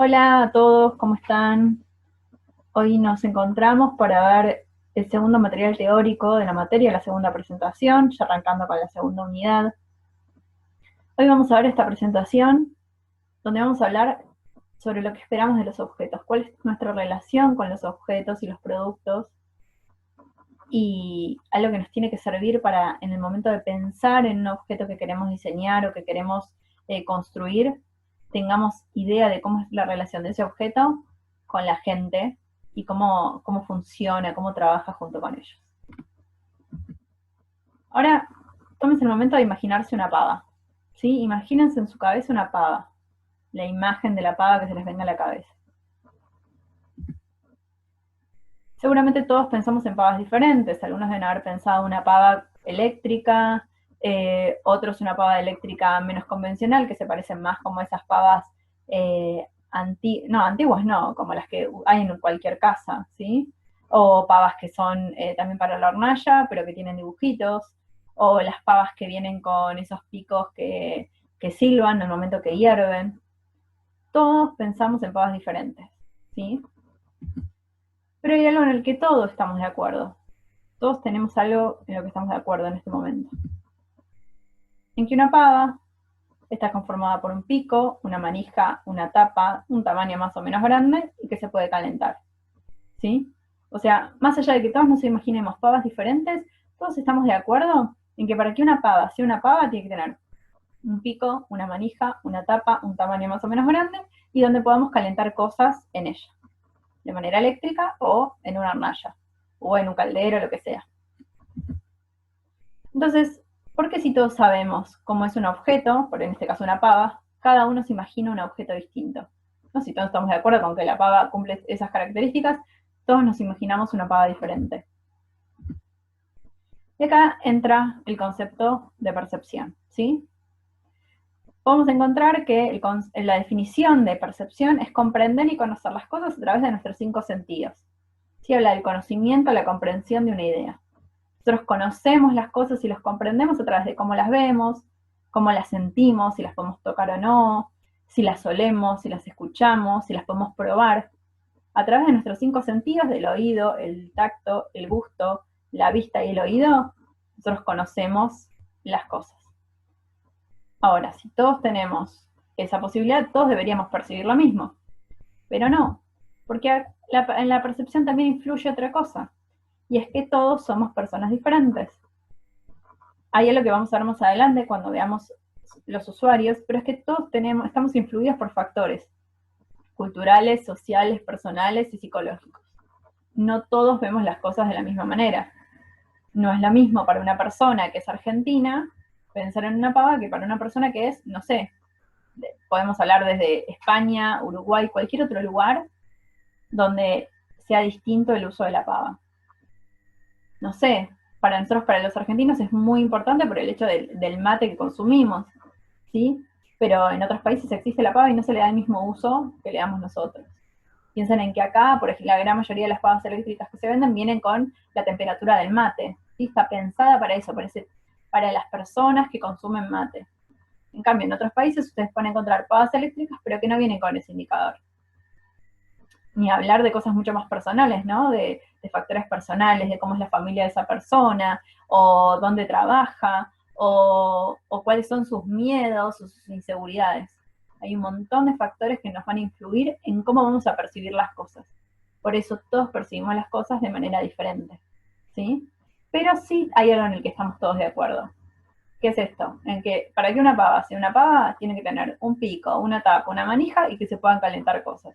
Hola a todos, ¿cómo están? Hoy nos encontramos para ver el segundo material teórico de la materia, la segunda presentación, ya arrancando con la segunda unidad. Hoy vamos a ver esta presentación donde vamos a hablar sobre lo que esperamos de los objetos, cuál es nuestra relación con los objetos y los productos y algo que nos tiene que servir para en el momento de pensar en un objeto que queremos diseñar o que queremos construir, tengamos idea de cómo es la relación de ese objeto con la gente y cómo funciona, cómo trabaja junto con ellos. Ahora, tómense el momento de imaginarse una pava. ¿Sí? Imagínense en su cabeza una pava, la imagen de la pava que se les venga a la cabeza. Seguramente todos pensamos en pavas diferentes, algunos deben haber pensado una pava eléctrica, otros una pava eléctrica menos convencional, que se parecen más como esas pavas antiguas no, como las que hay en cualquier casa, ¿sí? O pavas que son también para la hornalla, pero que tienen dibujitos, o las pavas que vienen con esos picos que silban en el momento que hierven. Todos pensamos en pavas diferentes, ¿sí? Pero hay algo en el que todos estamos de acuerdo. Todos tenemos algo en lo que estamos de acuerdo en este momento. En que una pava está conformada por un pico, una manija, una tapa, un tamaño más o menos grande y que se puede calentar. ¿Sí? O sea, más allá de que todos nos imaginemos pavas diferentes, todos estamos de acuerdo en que para que una pava sea una pava tiene que tener un pico, una manija, una tapa, un tamaño más o menos grande y donde podamos calentar cosas en ella, de manera eléctrica o en una hornalla, o en un caldero, lo que sea. Entonces, ¿por qué si todos sabemos cómo es un objeto, por en este caso una pava, cada uno se imagina un objeto distinto? ¿No? Si todos estamos de acuerdo con que la pava cumple esas características, todos nos imaginamos una pava diferente. Y acá entra el concepto de percepción, ¿sí? Podemos encontrar que la definición de percepción es comprender y conocer las cosas a través de nuestros 5 sentidos. ¿Sí? Habla del conocimiento, la comprensión de una idea. Nosotros conocemos las cosas y las comprendemos a través de cómo las vemos, cómo las sentimos, si las podemos tocar o no, si las olemos, si las escuchamos, si las podemos probar. A través de nuestros 5 sentidos, del oído, el tacto, el gusto, la vista y el oído, nosotros conocemos las cosas. Ahora, si todos tenemos esa posibilidad, todos deberíamos percibir lo mismo. Pero no, porque en la percepción también influye otra cosa, y es que todos somos personas diferentes. Ahí es lo que vamos a ver más adelante cuando veamos los usuarios, pero es que todos estamos influidos por factores culturales, sociales, personales y psicológicos. No todos vemos las cosas de la misma manera. No es lo mismo para una persona que es argentina pensar en una pava que para una persona que es, no sé, podemos hablar desde España, Uruguay, cualquier otro lugar donde sea distinto el uso de la pava. No sé, para nosotros, para los argentinos, es muy importante por el hecho del mate que consumimos, ¿sí? Pero en otros países existe la pava y no se le da el mismo uso que le damos nosotros. Piensen en que acá, por ejemplo, la gran mayoría de las pavas eléctricas que se venden vienen con la temperatura del mate, ¿sí? Está pensada para eso, para las personas que consumen mate. En cambio, en otros países ustedes pueden encontrar pavas eléctricas, pero que no vienen con ese indicador. Ni hablar de cosas mucho más personales, ¿no? De factores personales, de cómo es la familia de esa persona, o dónde trabaja, o cuáles son sus miedos o sus inseguridades. Hay un montón de factores que nos van a influir en cómo vamos a percibir las cosas. Por eso todos percibimos las cosas de manera diferente, ¿sí? Pero sí hay algo en el que estamos todos de acuerdo. ¿Qué es esto? En que para que una pava sea una pava, tiene que tener un pico, una tapa, una manija y que se puedan calentar cosas.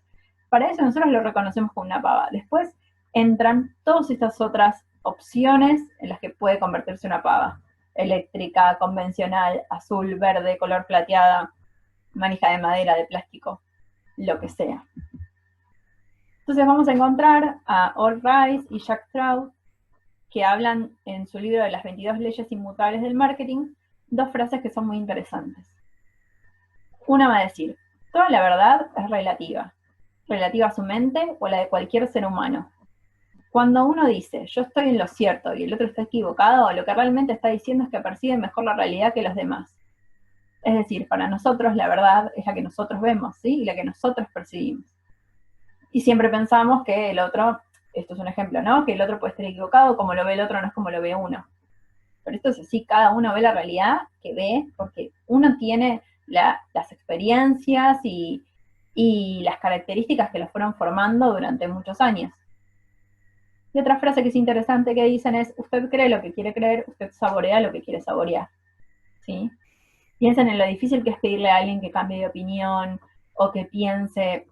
Para eso nosotros lo reconocemos como una pava. Después entran todas estas otras opciones en las que puede convertirse una pava. Eléctrica, convencional, azul, verde, color plateada, manija de madera, de plástico, lo que sea. Entonces vamos a encontrar a Earl Rice y Jack Trout, que hablan en su libro de las 22 leyes inmutables del marketing, dos frases que son muy interesantes. Una va a decir, toda la verdad es relativa a su mente o a la de cualquier ser humano. Cuando uno dice, yo estoy en lo cierto y el otro está equivocado, lo que realmente está diciendo es que percibe mejor la realidad que los demás. Es decir, para nosotros la verdad es la que nosotros vemos, ¿sí? Y la que nosotros percibimos. Y siempre pensamos que el otro, esto es un ejemplo, ¿no? Que el otro puede estar equivocado, como lo ve el otro no es como lo ve uno. Pero esto es así, cada uno ve la realidad que ve, porque uno tiene las experiencias y las características que los fueron formando durante muchos años. Y otra frase que es interesante que dicen es, usted cree lo que quiere creer, usted saborea lo que quiere saborear, ¿sí? Piensen en lo difícil que es pedirle a alguien que cambie de opinión o que piense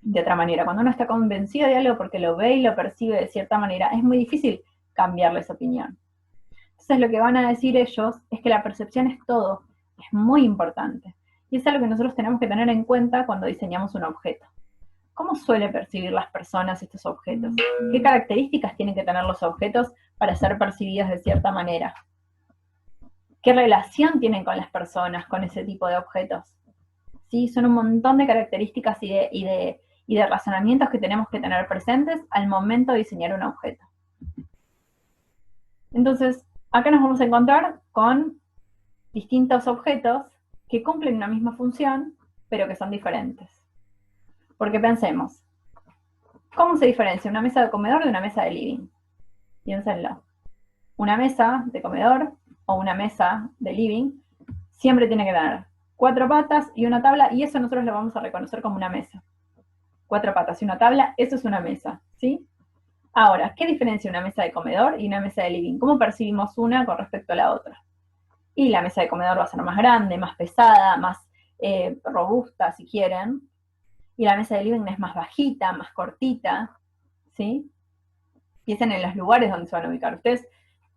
de otra manera. Cuando uno está convencido de algo porque lo ve y lo percibe de cierta manera, es muy difícil cambiarle esa opinión. Entonces lo que van a decir ellos es que la percepción es todo, es muy importante. Y es algo que nosotros tenemos que tener en cuenta cuando diseñamos un objeto. ¿Cómo suelen percibir las personas estos objetos? ¿Qué características tienen que tener los objetos para ser percibidos de cierta manera? ¿Qué relación tienen con las personas con ese tipo de objetos? ¿Sí? Son un montón de características y de razonamientos que tenemos que tener presentes al momento de diseñar un objeto. Entonces, acá nos vamos a encontrar con distintos objetos que cumplen una misma función, pero que son diferentes. Porque pensemos, ¿cómo se diferencia una mesa de comedor de una mesa de living? Piénsenlo. Una mesa de comedor o una mesa de living siempre tiene que tener 4 patas y una tabla, y eso nosotros lo vamos a reconocer como una mesa. 4 patas y una tabla, eso es una mesa, ¿sí? Ahora, ¿qué diferencia una mesa de comedor y una mesa de living? ¿Cómo percibimos una con respecto a la otra? Y la mesa de comedor va a ser más grande, más pesada, más robusta, si quieren. Y la mesa de living es más bajita, más cortita, ¿sí? Piensen en los lugares donde se van a ubicar. Ustedes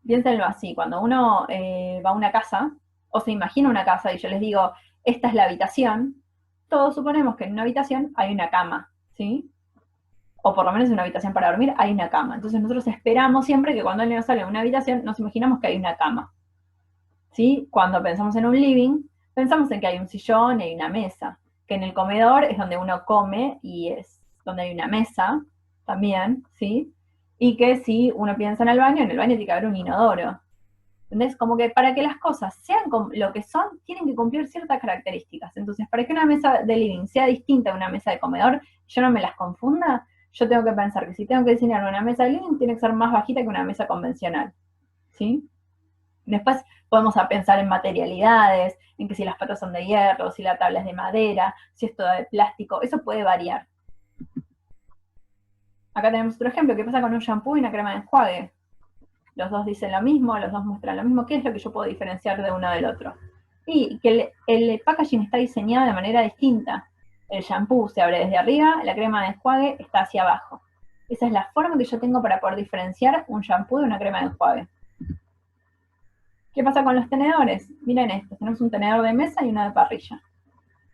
piénsenlo así, cuando uno va a una casa, o se imagina una casa, y yo les digo, esta es la habitación, todos suponemos que en una habitación hay una cama, ¿sí? O por lo menos en una habitación para dormir hay una cama. Entonces nosotros esperamos siempre que cuando alguien nos sale a una habitación, nos imaginamos que hay una cama, ¿sí? Cuando pensamos en un living, pensamos en que hay un sillón y hay una mesa, que en el comedor es donde uno come y es donde hay una mesa también, ¿sí? Y que si uno piensa en el baño tiene que haber un inodoro. ¿Entendés? Como que para que las cosas sean lo que son, tienen que cumplir ciertas características. Entonces, para que una mesa de living sea distinta a una mesa de comedor, yo no me las confunda, yo tengo que pensar que si tengo que diseñar una mesa de living, tiene que ser más bajita que una mesa convencional, ¿sí? Después podemos pensar en materialidades, en que si las patas son de hierro, si la tabla es de madera, si es toda de plástico, eso puede variar. Acá tenemos otro ejemplo, ¿qué pasa con un shampoo y una crema de enjuague? Los dos dicen lo mismo, los dos muestran lo mismo, ¿qué es lo que yo puedo diferenciar de uno del otro? Y que el packaging está diseñado de manera distinta. El shampoo se abre desde arriba, la crema de enjuague está hacia abajo. Esa es la forma que yo tengo para poder diferenciar un shampoo de una crema de enjuague. ¿Qué pasa con los tenedores? Miren esto, tenemos un tenedor de mesa y uno de parrilla.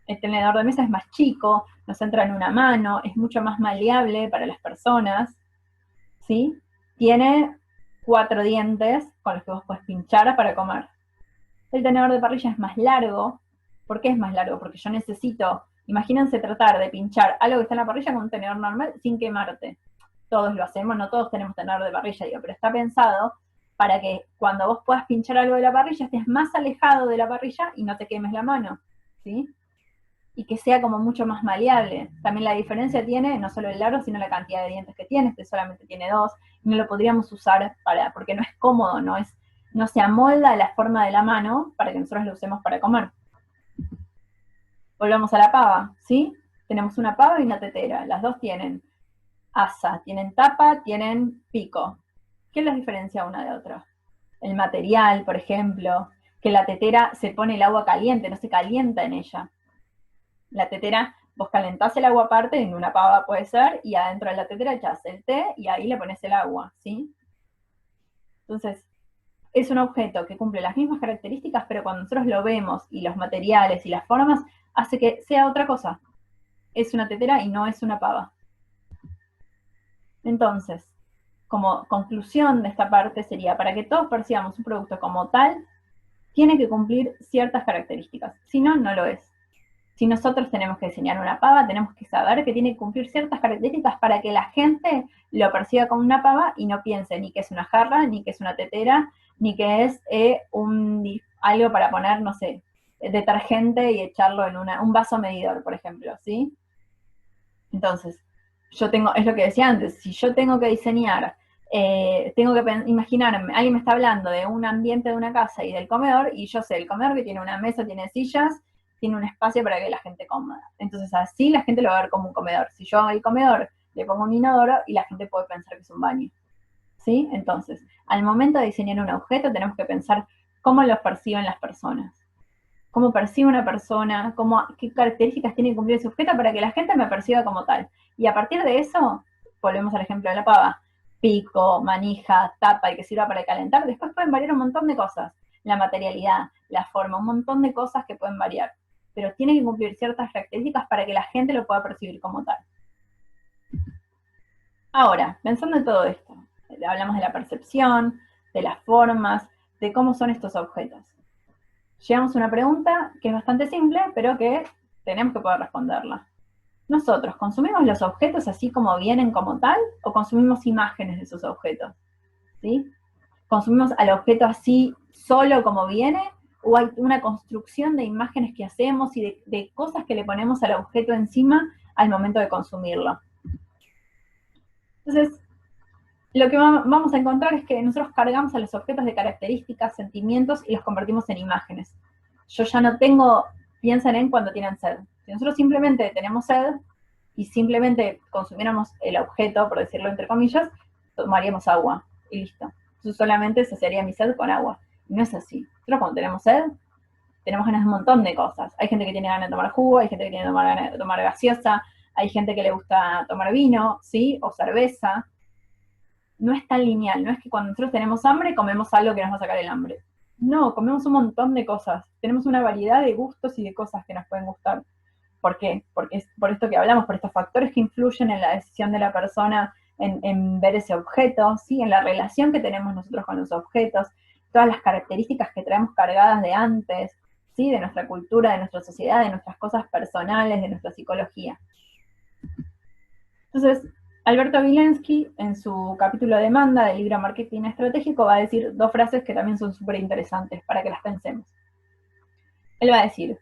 El tenedor de mesa es más chico, nos entra en una mano, es mucho más maleable para las personas, ¿sí? Tiene 4 dientes con los que vos podés pinchar para comer. El tenedor de parrilla es más largo. ¿Por qué es más largo? Porque yo necesito, imagínense tratar de pinchar algo que está en la parrilla con un tenedor normal sin quemarte. Todos lo hacemos, no todos tenemos tenedor de parrilla, digo, pero está pensado para que cuando vos puedas pinchar algo de la parrilla estés más alejado de la parrilla y no te quemes la mano, ¿sí? Y que sea como mucho más maleable. También la diferencia tiene no solo el largo, sino la cantidad de dientes que tiene. Este solamente tiene 2, y no lo podríamos usar porque no es cómodo, no se amolda a la forma de la mano para que nosotros lo usemos para comer. Volvamos a la pava, ¿sí? Tenemos una pava y una tetera. Las dos tienen asa, tienen tapa, tienen pico. ¿Qué los diferencia una de otra? El material, por ejemplo, que la tetera se pone el agua caliente, no se calienta en ella. La tetera, vos calentás el agua aparte, en una pava puede ser, y adentro de la tetera echás el té y ahí le pones el agua, ¿sí? Entonces, es un objeto que cumple las mismas características, pero cuando nosotros lo vemos y los materiales y las formas, hace que sea otra cosa. Es una tetera y no es una pava. Entonces, como conclusión de esta parte sería, para que todos percibamos un producto como tal, tiene que cumplir ciertas características, si no, no lo es. Si nosotros tenemos que diseñar una pava, tenemos que saber que tiene que cumplir ciertas características para que la gente lo perciba como una pava y no piense ni que es una jarra, ni que es una tetera, ni que es algo para poner, no sé, detergente y echarlo en un vaso medidor, por ejemplo, ¿sí? Entonces, es lo que decía antes, si yo tengo que diseñar, tengo que imaginarme, alguien me está hablando de un ambiente de una casa y del comedor, y yo sé, el comedor que tiene una mesa, tiene sillas, tiene un espacio para que la gente coma. Entonces así la gente lo va a ver como un comedor. Si yo al comedor le pongo un inodoro y la gente puede pensar que es un baño. ¿Sí? Entonces, al momento de diseñar un objeto tenemos que pensar cómo lo perciben las personas. Cómo percibe una persona, qué características tiene que cumplir ese objeto para que la gente me perciba como tal. Y a partir de eso, volvemos al ejemplo de la pava, pico, manija, tapa, el que sirva para calentar, después pueden variar un montón de cosas. La materialidad, la forma, un montón de cosas que pueden variar. Pero tiene que cumplir ciertas características para que la gente lo pueda percibir como tal. Ahora, pensando en todo esto, hablamos de la percepción, de las formas, de cómo son estos objetos. Llegamos a una pregunta que es bastante simple, pero que tenemos que poder responderla. ¿Nosotros consumimos los objetos así como vienen como tal o consumimos imágenes de esos objetos? ¿Sí? ¿Consumimos al objeto así solo como viene o hay una construcción de imágenes que hacemos y de cosas que le ponemos al objeto encima al momento de consumirlo? Entonces, lo que vamos a encontrar es que nosotros cargamos a los objetos de características, sentimientos y los convertimos en imágenes. Yo ya no tengo, piensen en cuando tienen sed. Si nosotros simplemente tenemos sed y simplemente consumiéramos el objeto, por decirlo entre comillas, tomaríamos agua y listo. Entonces solamente saciaría mi sed con agua. Y no es así. Nosotros cuando tenemos sed, tenemos ganas de un montón de cosas. Hay gente que tiene ganas de tomar jugo, hay gente que tiene ganas de tomar gaseosa, hay gente que le gusta tomar vino, ¿sí? O cerveza. No es tan lineal, no es que cuando nosotros tenemos hambre comemos algo que nos va a sacar el hambre. No, comemos un montón de cosas. Tenemos una variedad de gustos y de cosas que nos pueden gustar. ¿Por qué? Porque es por esto que hablamos, por estos factores que influyen en la decisión de la persona en ver ese objeto, ¿sí? En la relación que tenemos nosotros con los objetos, todas las características que traemos cargadas de antes, ¿sí? De nuestra cultura, de nuestra sociedad, de nuestras cosas personales, de nuestra psicología. Entonces, Alberto Vilensky, en su capítulo de Demanda del libro Marketing Estratégico, va a decir dos frases que también son súper interesantes para que las pensemos. Él va a decir,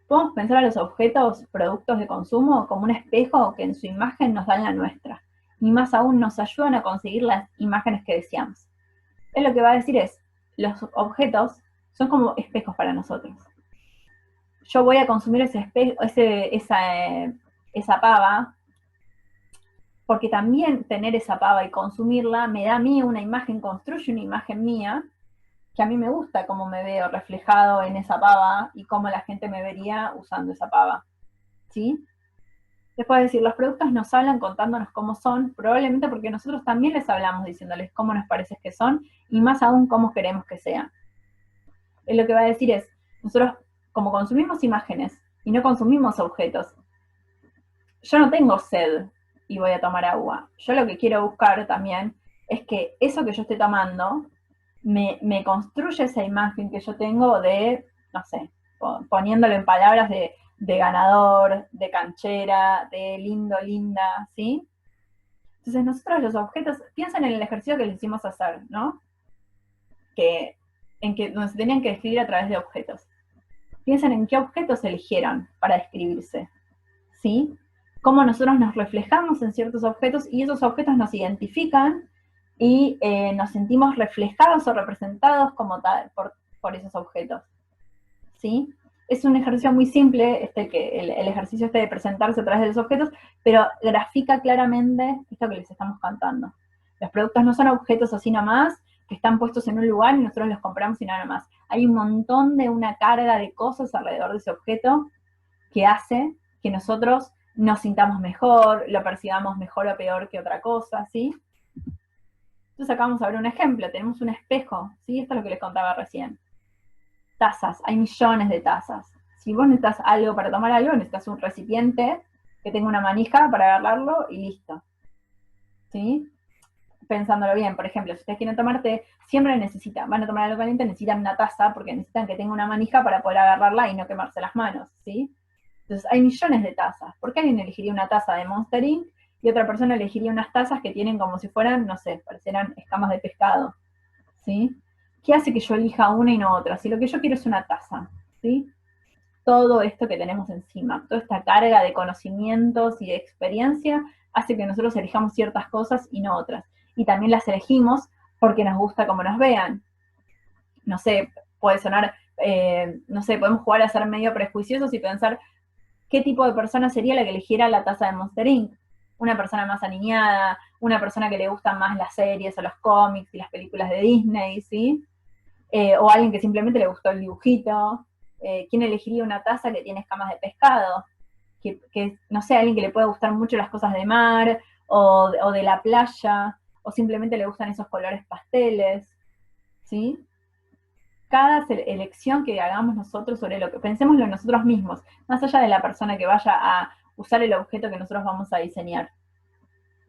podemos pensar a los objetos, productos de consumo, como un espejo que en su imagen nos dan la nuestra, y más aún nos ayudan a conseguir las imágenes que deseamos. Él lo que va a decir es, los objetos son como espejos para nosotros. Yo voy a consumir ese espejo, esa pava, porque también tener esa pava y consumirla me da a mí una imagen, construye una imagen mía, que a mí me gusta cómo me veo reflejado en esa pava y cómo la gente me vería usando esa pava, ¿sí? Después de decir, los productos nos hablan contándonos cómo son, probablemente porque nosotros también les hablamos diciéndoles cómo nos parece que son y más aún cómo queremos que sean. Él lo que va a decir es, nosotros como consumimos imágenes y no consumimos objetos, yo no tengo sed y voy a tomar agua. Yo lo que quiero buscar también es que eso que yo estoy tomando me construye esa imagen que yo tengo de, no sé, poniéndolo en palabras de ganador, de canchera, de lindo, linda, ¿sí? Entonces nosotros los objetos, piensen en el ejercicio que les hicimos hacer, ¿no? Donde se tenían que describir a través de objetos. Piensen en qué objetos eligieron para describirse, ¿sí? Cómo nosotros nos reflejamos en ciertos objetos y esos objetos nos identifican y nos sentimos reflejados o representados como tal por esos objetos, ¿sí? Es un ejercicio muy simple, el ejercicio de presentarse a través de los objetos, pero grafica claramente esto que les estamos contando. Los productos no son objetos así nomás, que están puestos en un lugar y nosotros los compramos y nada más. Hay un montón de una carga de cosas alrededor de ese objeto que hace que nosotros nos sintamos mejor, lo percibamos mejor o peor que otra cosa, ¿sí? Entonces acá vamos a ver un ejemplo, tenemos un espejo, ¿sí? Esto es lo que les contaba recién. Tazas, hay millones de tazas. Si vos necesitas algo para tomar algo, necesitas un recipiente que tenga una manija para agarrarlo y listo, ¿sí? Pensándolo bien, por ejemplo, si ustedes quieren tomar té, siempre van a tomar algo caliente, necesitan una taza porque necesitan que tenga una manija para poder agarrarla y no quemarse las manos, ¿sí? Entonces hay millones de tazas. ¿Por qué alguien elegiría una taza de Monster Inc. y otra persona elegiría unas tazas que tienen como si fueran, no sé, parecieran escamas de pescado? ¿Sí? ¿Qué hace que yo elija una y no otra? Si lo que yo quiero es una taza, ¿sí? todo esto que tenemos encima, toda esta carga de conocimientos y de experiencia hace que nosotros elijamos ciertas cosas y no otras. Y también las elegimos porque nos gusta cómo nos vean. No sé, puede sonar, no sé, podemos jugar a ser medio prejuiciosos y pensar qué tipo de persona sería la que eligiera la taza de Monster Inc. Una persona más aniñada, una persona que le gustan más las series o los cómics y las películas de Disney, ¿sí? O alguien que simplemente le gustó el dibujito. ¿Quién elegiría una taza que tiene escamas de pescado? Que, no sé, alguien que le puede gustar mucho las cosas de mar o de la playa, o simplemente le gustan esos colores pasteles, ¿sí? Cada elección que hagamos nosotros sobre lo que pensemoslo nosotros mismos, más allá de la persona que vaya a usar el objeto que nosotros vamos a diseñar.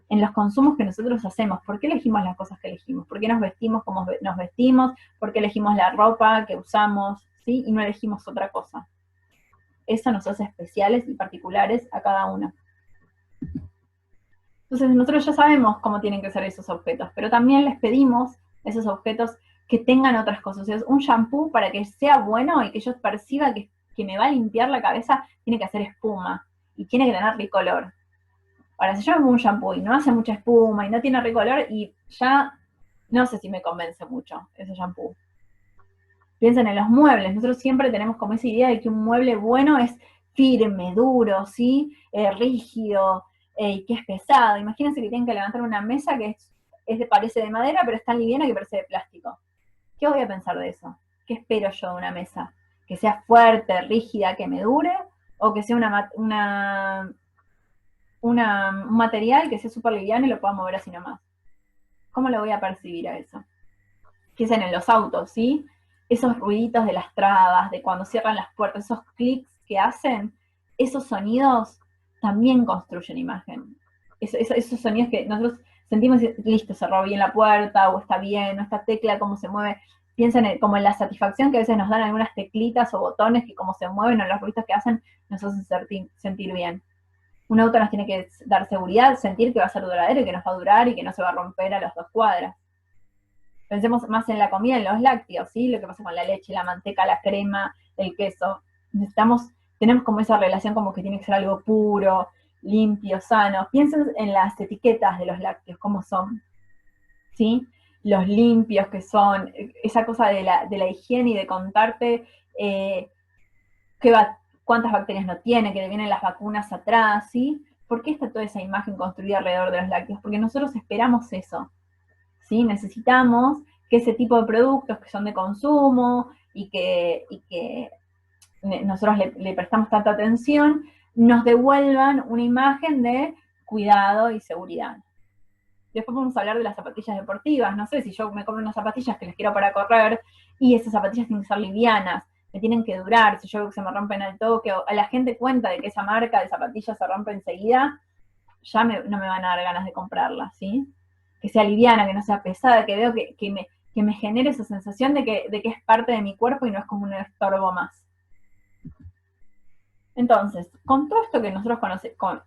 En los consumos que nosotros hacemos, ¿por qué elegimos las cosas que elegimos? ¿Por qué nos vestimos como nos vestimos? ¿Por qué elegimos la ropa que usamos? ¿Sí? Y no elegimos otra cosa. Eso nos hace especiales y particulares a cada uno. Entonces nosotros ya sabemos cómo tienen que ser esos objetos, pero también les pedimos esos objetos que tengan otras cosas. O sea, un shampoo para que sea bueno y que yo perciba que me va a limpiar la cabeza, tiene que hacer espuma y tiene que tener ricolor. Ahora, si yo hago un shampoo y no hace mucha espuma y no tiene ricolor, y ya no sé si me convence mucho ese shampoo. Piensen en los muebles. Nosotros siempre tenemos como esa idea de que un mueble bueno es firme, duro, ¿sí? Rígido, y que es pesado. Imagínense que tienen que levantar una mesa que parece de madera, pero es tan liviana que parece de plástico. ¿Qué voy a pensar de eso? ¿Qué espero yo de una mesa? ¿Que sea fuerte, rígida, que me dure? ¿O que sea un material que sea súper liviano y lo pueda mover así nomás? ¿Cómo lo voy a percibir a eso? Piensen en los autos, ¿sí? Esos ruiditos de las trabas, de cuando cierran las puertas, esos clics que hacen, esos sonidos también construyen imagen. Esos sonidos que nosotros sentimos, listo, cerró bien la puerta, o está bien, o esta tecla, cómo se mueve. Piensen como en la satisfacción que a veces nos dan algunas teclitas o botones que como se mueven o los ruidos que hacen nos hacen sentir bien. Un auto nos tiene que dar seguridad, sentir que va a ser duradero y que nos va a durar y que no se va a romper a las 2 cuadras. Pensemos más en la comida, en los lácteos, ¿sí? Lo que pasa con la leche, la manteca, la crema, el queso. Tenemos como esa relación como que tiene que ser algo puro, limpio, sano. Piensen en las etiquetas de los lácteos, cómo son, ¿sí? Los limpios que son, esa cosa de la higiene y de contarte cuántas bacterias no tiene, que le vienen las vacunas atrás, ¿sí? ¿Por qué está toda esa imagen construida alrededor de los lácteos? Porque nosotros esperamos eso. ¿Sí? Necesitamos que ese tipo de productos que son de consumo y que nosotros le prestamos tanta atención, nos devuelvan una imagen de cuidado y seguridad. Después vamos a hablar de las zapatillas deportivas. No sé, si yo me compro unas zapatillas que les quiero para correr y esas zapatillas tienen que ser livianas, me tienen que durar, si yo veo que se me rompen al toque, o a la gente cuenta de que esa marca de zapatillas se rompe enseguida, ya no me van a dar ganas de comprarla, ¿sí? Que sea liviana, que no sea pesada, que veo que me genere esa sensación de que es parte de mi cuerpo y no es como un estorbo más. Entonces, con todo esto que nosotros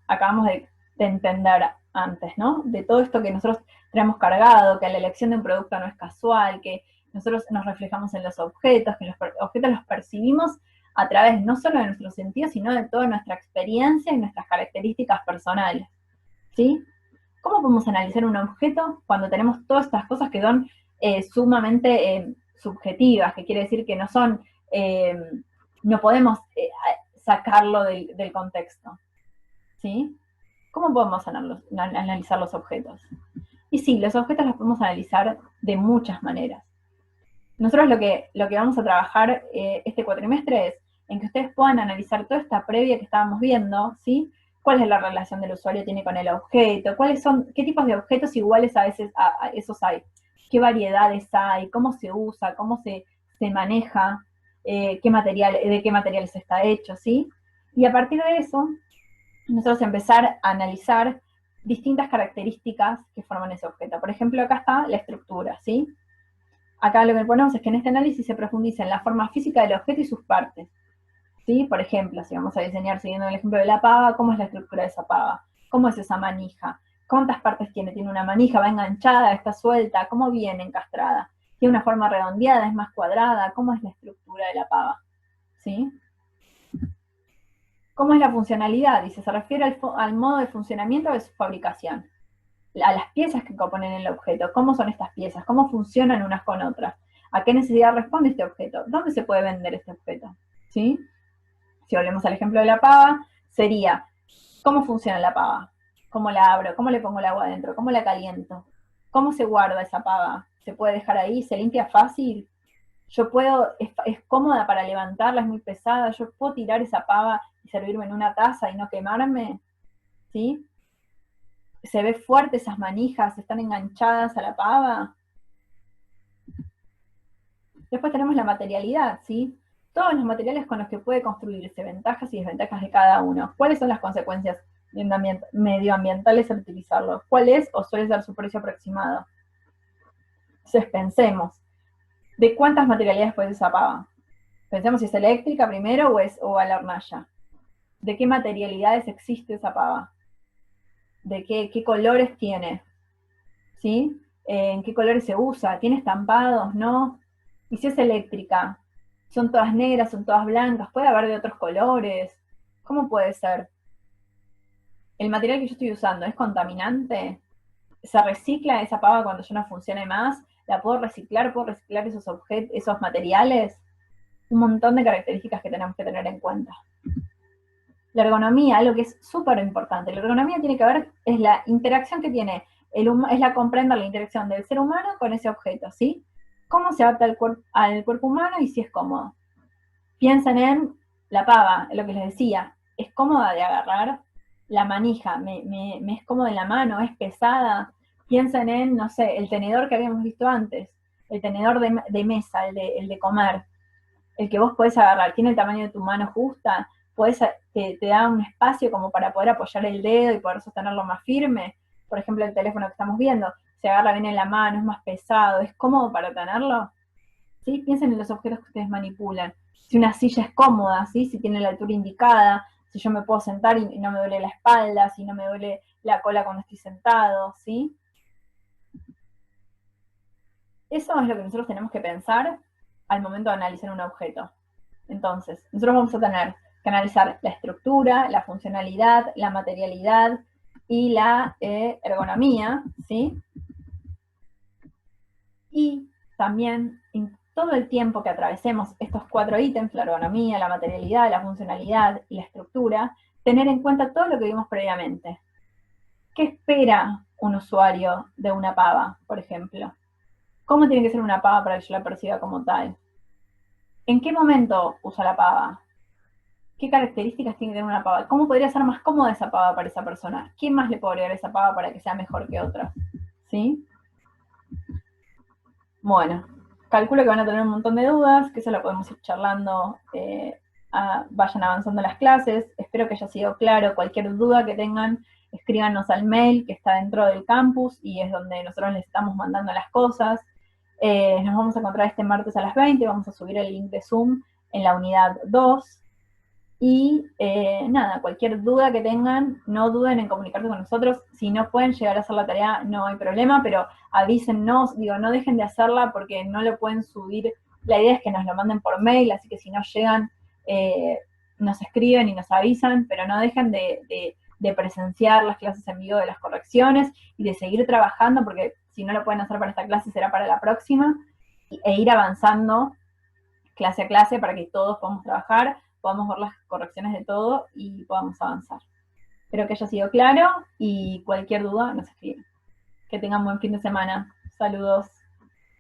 acabamos de entender antes, ¿no? De todo esto que nosotros tenemos cargado, que la elección de un producto no es casual, que nosotros nos reflejamos en los objetos, que los objetos los percibimos a través no solo de nuestros sentidos, sino de toda nuestra experiencia y nuestras características personales, ¿sí? ¿Cómo podemos analizar un objeto cuando tenemos todas estas cosas que son sumamente subjetivas, que quiere decir que no son, no podemos sacarlo del contexto? ¿Sí? ¿Cómo podemos analizar los objetos? Y sí, los objetos los podemos analizar de muchas maneras. Nosotros lo que vamos a trabajar este cuatrimestre es en que ustedes puedan analizar toda esta previa que estábamos viendo, ¿sí? ¿Cuál es la relación del usuario tiene con el objeto? ¿Qué tipos de objetos iguales a veces a esos hay? ¿Qué variedades hay? ¿Cómo se usa? ¿Cómo se maneja? ¿De qué materiales está hecho? ¿Sí? Y a partir de eso, nosotros empezar a analizar distintas características que forman ese objeto. Por ejemplo, acá está la estructura, ¿sí? Acá lo que ponemos es que en este análisis se profundiza en la forma física del objeto y sus partes. ¿Sí? Por ejemplo, si vamos a diseñar, siguiendo el ejemplo de la pava, ¿cómo es la estructura de esa pava? ¿Cómo es esa manija? ¿Cuántas partes tiene? ¿Tiene una manija? ¿Va enganchada? ¿Está suelta? ¿Cómo viene encastrada? ¿Tiene una forma redondeada? ¿Es más cuadrada? ¿Cómo es la estructura de la pava? ¿Sí? ¿Cómo es la funcionalidad? Dice, se refiere al modo de funcionamiento de su fabricación, a las piezas que componen el objeto. ¿Cómo son estas piezas? ¿Cómo funcionan unas con otras? ¿A qué necesidad responde este objeto? ¿Dónde se puede vender este objeto? ¿Sí? Si volvemos al ejemplo de la pava, sería, ¿cómo funciona la pava? ¿Cómo la abro? ¿Cómo le pongo el agua adentro? ¿Cómo la caliento? ¿Cómo se guarda esa pava? ¿Se puede dejar ahí? ¿Se limpia fácil? Yo puedo, es cómoda para levantarla, es muy pesada, yo puedo tirar esa pava y servirme en una taza y no quemarme, ¿sí? Se ve fuerte esas manijas, están enganchadas a la pava. Después tenemos la materialidad, ¿sí? Todos los materiales con los que puede construirse, ventajas y desventajas de cada uno. ¿Cuáles son las consecuencias medioambientales al utilizarlo? ¿Cuál es o suele ser su precio aproximado? Entonces pensemos, ¿de cuántas materialidades puede esa pava? Pensemos si es eléctrica primero o a la hornalla. ¿De qué materialidades existe esa pava? ¿De qué colores tiene? ¿Sí? ¿En qué colores se usa? ¿Tiene estampados? ¿No? Y si es eléctrica, ¿son todas negras? ¿Son todas blancas? ¿Puede haber de otros colores? ¿Cómo puede ser? ¿El material que yo estoy usando es contaminante? ¿Se recicla esa pava cuando ya no funcione más? ¿La puedo reciclar? ¿Puedo reciclar esos materiales? Un montón de características que tenemos que tener en cuenta. La ergonomía, algo que es súper importante. La ergonomía tiene que ver, es la interacción que tiene, es la comprender la interacción del ser humano con ese objeto, ¿sí? Cómo se adapta al cuerpo humano y si es cómodo. Piensen en la pava, lo que les decía, es cómoda de agarrar, la manija, me es cómoda en la mano, es pesada. Piensen en, no sé, el tenedor que habíamos visto antes, el tenedor de mesa, el de comer, el que vos podés agarrar, tiene el tamaño de tu mano justa, te da un espacio como para poder apoyar el dedo y poder sostenerlo más firme. Por ejemplo, el teléfono que estamos viendo, se agarra bien en la mano, es más pesado, es cómodo para tenerlo. ¿Sí? Piensen en los objetos que ustedes manipulan. Si una silla es cómoda, ¿sí? Si tiene la altura indicada, si yo me puedo sentar y no me duele la espalda, si no me duele la cola cuando estoy sentado, ¿sí? Eso es lo que nosotros tenemos que pensar al momento de analizar un objeto. Entonces, nosotros vamos a tener que analizar la estructura, la funcionalidad, la materialidad y la ergonomía, ¿sí? Y también en todo el tiempo que atravesemos estos 4 ítems, la ergonomía, la materialidad, la funcionalidad y la estructura, tener en cuenta todo lo que vimos previamente. ¿Qué espera un usuario de una pava, por ejemplo? ¿Cómo tiene que ser una pava para que yo la perciba como tal? ¿En qué momento usa la pava? ¿Qué características tiene que tener una pava? ¿Cómo podría ser más cómoda esa pava para esa persona? ¿Quién más le puede agregar esa pava para que sea mejor que otra? ¿Sí? Bueno, calculo que van a tener un montón de dudas, que eso lo podemos ir charlando, vayan avanzando las clases. Espero que haya sido claro. Cualquier duda que tengan, escríbanos al mail que está dentro del campus y es donde nosotros les estamos mandando las cosas. Nos vamos a encontrar este martes a las 20, vamos a subir el link de Zoom en la unidad 2. Y nada, cualquier duda que tengan, no duden en comunicarse con nosotros. Si no pueden llegar a hacer la tarea, no hay problema, pero avísennos, digo, no dejen de hacerla porque no lo pueden subir. La idea es que nos lo manden por mail, así que si no llegan, nos escriben y nos avisan, pero no dejen de presenciar las clases en vivo de las correcciones y de seguir trabajando, porque si no lo pueden hacer para esta clase, será para la próxima, e ir avanzando clase a clase para que todos podamos trabajar, podamos ver las correcciones de todo y podamos avanzar. Espero que haya sido claro y cualquier duda nos escriben. Que tengan buen fin de semana. Saludos.